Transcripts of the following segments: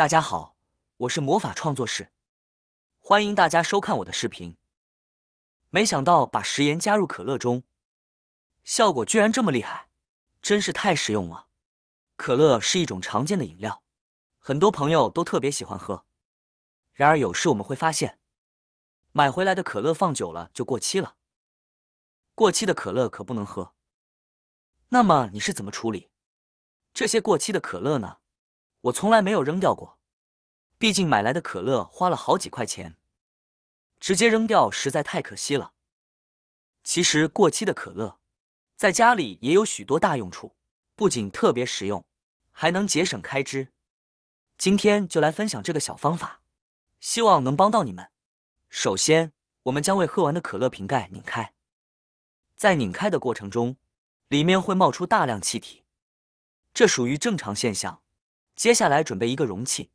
大家好，我是魔法创作室，欢迎大家收看我的视频。没想到把食盐加入可乐中，效果居然这么厉害，真是太实用了。可乐是一种常见的饮料，很多朋友都特别喜欢喝。然而有时我们会发现，买回来的可乐放久了就过期了。过期的可乐可不能喝。那么你是怎么处理这些过期的可乐呢？我从来没有扔掉过，毕竟买来的可乐花了好几块钱，直接扔掉实在太可惜了。其实过期的可乐在家里也有许多大用处，不仅特别实用，还能节省开支。今天就来分享这个小方法，希望能帮到你们。首先，我们将未喝完的可乐瓶盖拧开，在拧开的过程中，里面会冒出大量气体，这属于正常现象。接下来准备一个容器，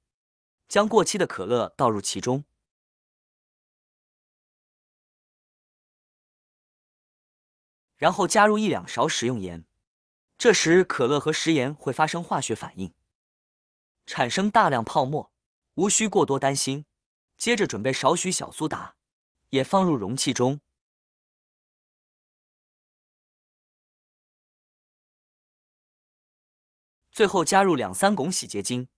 将过期的可乐倒入其中，然后加入1-2勺食用盐。这时可乐和食盐会发生化学反应，产生大量泡沫，无需过多担心。接着准备少许小苏打，也放入容器中。最后加入2-3汞洗洁精。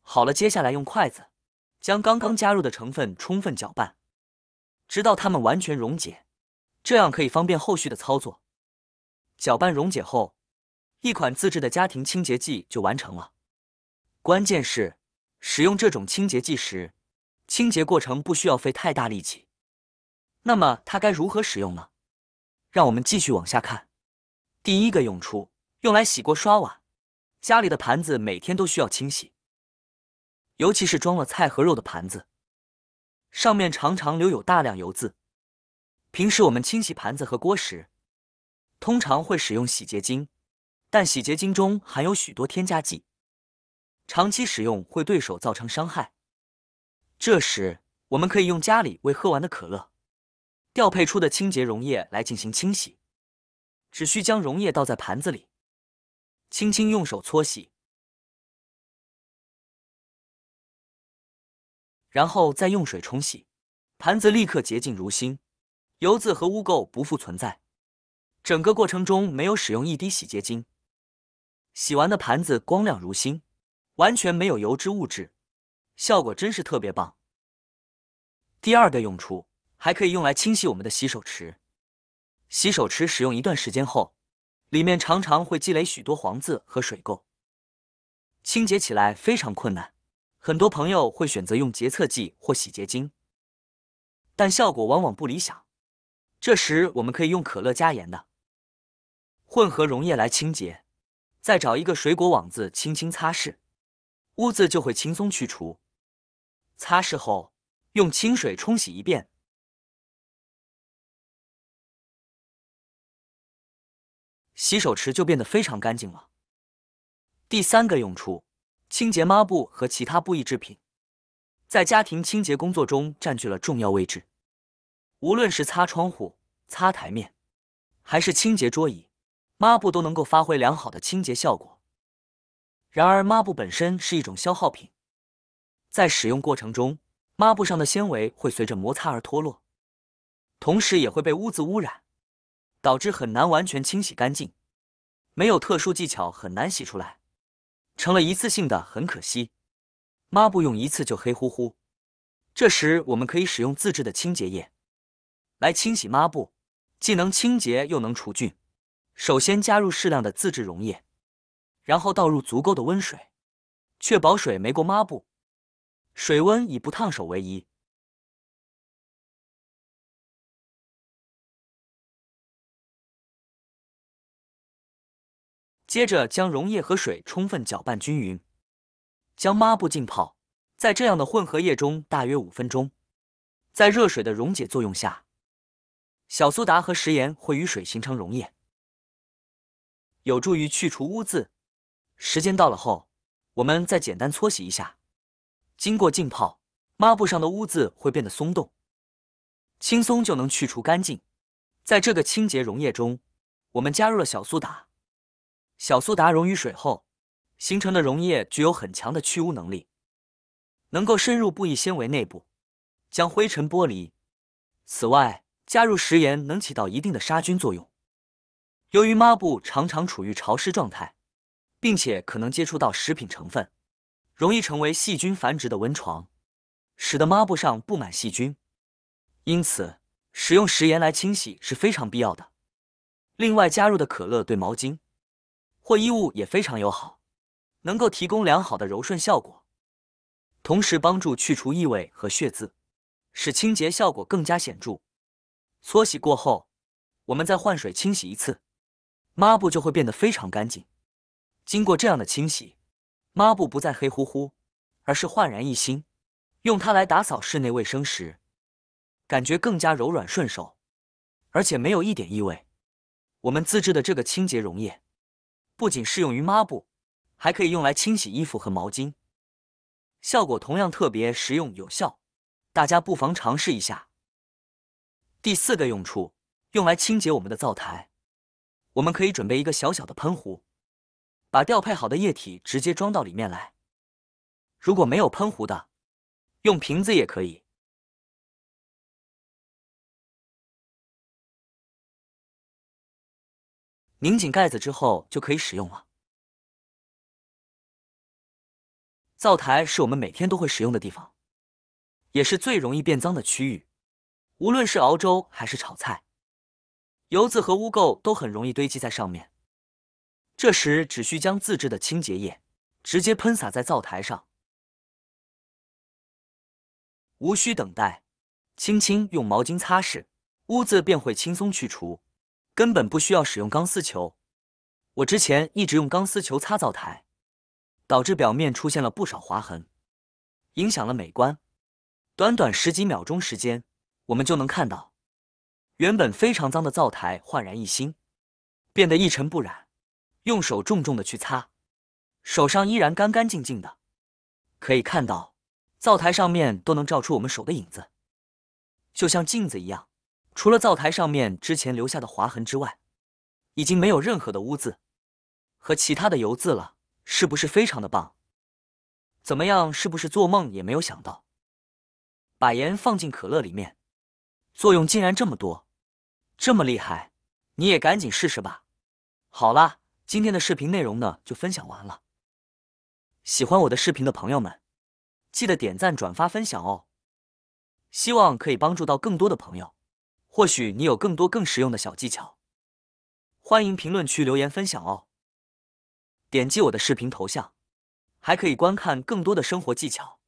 好了，接下来用筷子将刚刚加入的成分充分搅拌，直到它们完全溶解，这样可以方便后续的操作。搅拌溶解后，一款自制的家庭清洁剂就完成了。关键是，使用这种清洁剂时，清洁过程不需要费太大力气。那么它该如何使用呢？让我们继续往下看。第一个用处，用来洗锅刷碗。家里的盘子每天都需要清洗，尤其是装了菜和肉的盘子，上面常常留有大量油渍。平时我们清洗盘子和锅时，通常会使用洗洁精，但洗洁精中含有许多添加剂，长期使用会对手造成伤害。这时，我们可以用家里未喝完的可乐调配出的清洁溶液来进行清洗。只需将溶液倒在盘子里，轻轻用手搓洗，然后再用水冲洗，盘子立刻洁净如新，油渍和污垢不复存在。整个过程中没有使用一滴洗洁精，洗完的盘子光亮如新，完全没有油脂物质，效果真是特别棒。第二个用处，还可以用来清洗我们的洗手池。洗手池使用一段时间后，里面常常会积累许多黄渍和水垢，清洁起来非常困难。很多朋友会选择用洁厕剂或洗洁精，但效果往往不理想。这时我们可以用可乐加盐的混合溶液来清洁，再找一个水果网子轻轻擦拭，污渍就会轻松去除。擦拭后，用清水冲洗一遍，洗手池就变得非常干净了。第三个用处，清洁抹布和其他布艺制品，在家庭清洁工作中占据了重要位置。无论是擦窗户、擦台面，还是清洁桌椅，抹布都能够发挥良好的清洁效果。然而，抹布本身是一种消耗品，在使用过程中，抹布上的纤维会随着摩擦而脱落，同时也会被污渍污染，导致很难完全清洗干净。没有特殊技巧很难洗出来，成了一次性的，很可惜。抹布用一次就黑乎乎，这时我们可以使用自制的清洁液来清洗抹布，既能清洁又能除菌。首先加入适量的自制溶液，然后倒入足够的温水，确保水没过抹布，水温以不烫手为宜。接着将溶液和水充分搅拌均匀，将抹布浸泡在这样的混合液中大约5分钟。在热水的溶解作用下，小苏打和食盐会与水形成溶液，有助于去除污渍。时间到了后，我们再简单搓洗一下。经过浸泡，抹布上的污渍会变得松动，轻松就能去除干净。在这个清洁溶液中，我们加入了小苏打，小苏打溶于水后形成的溶液具有很强的去污能力，能够深入布艺纤维内部，将灰尘剥离。此外，加入食盐能起到一定的杀菌作用。由于抹布常常处于潮湿状态，并且可能接触到食品成分，容易成为细菌繁殖的温床，使得抹布上布满细菌。因此，使用食盐来清洗是非常必要的。另外，加入的可乐对毛巾或衣物也非常友好，能够提供良好的柔顺效果，同时帮助去除异味和血渍，使清洁效果更加显著。搓洗过后，我们再换水清洗一次，抹布就会变得非常干净。经过这样的清洗，抹布不再黑乎乎，而是焕然一新。用它来打扫室内卫生时，感觉更加柔软顺手，而且没有一点异味。我们自制的这个清洁溶液，不仅适用于抹布，还可以用来清洗衣服和毛巾，效果同样特别实用有效，大家不妨尝试一下。第4个用处，用来清洁我们的灶台。我们可以准备一个小小的喷壶，把调配好的液体直接装到里面来。如果没有喷壶的，用瓶子也可以。拧紧盖子之后就可以使用了。灶台是我们每天都会使用的地方，也是最容易变脏的区域。无论是熬粥还是炒菜，油渍和污垢都很容易堆积在上面。这时只需将自制的清洁液直接喷洒在灶台上，无需等待，轻轻用毛巾擦拭，污渍便会轻松去除，根本不需要使用钢丝球。我之前一直用钢丝球擦灶台，导致表面出现了不少划痕，影响了美观。短短10几秒钟时间，我们就能看到原本非常脏的灶台焕然一新，变得一尘不染。用手重重的去擦，手上依然干干净净的，可以看到灶台上面都能照出我们手的影子，就像镜子一样。除了灶台上面之前留下的划痕之外，已经没有任何的污渍和其他的油渍了，是不是非常的棒？怎么样，是不是做梦也没有想到，把盐放进可乐里面，作用竟然这么多，这么厉害，你也赶紧试试吧。好啦，今天的视频内容呢就分享完了。喜欢我的视频的朋友们，记得点赞、转发、分享哦。希望可以帮助到更多的朋友，或许你有更多更实用的小技巧，欢迎评论区留言分享哦。点击我的视频头像，还可以观看更多的生活技巧。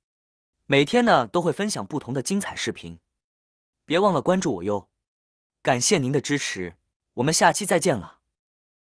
每天呢都会分享不同的精彩视频，别忘了关注我哟。感谢您的支持，我们下期再见了。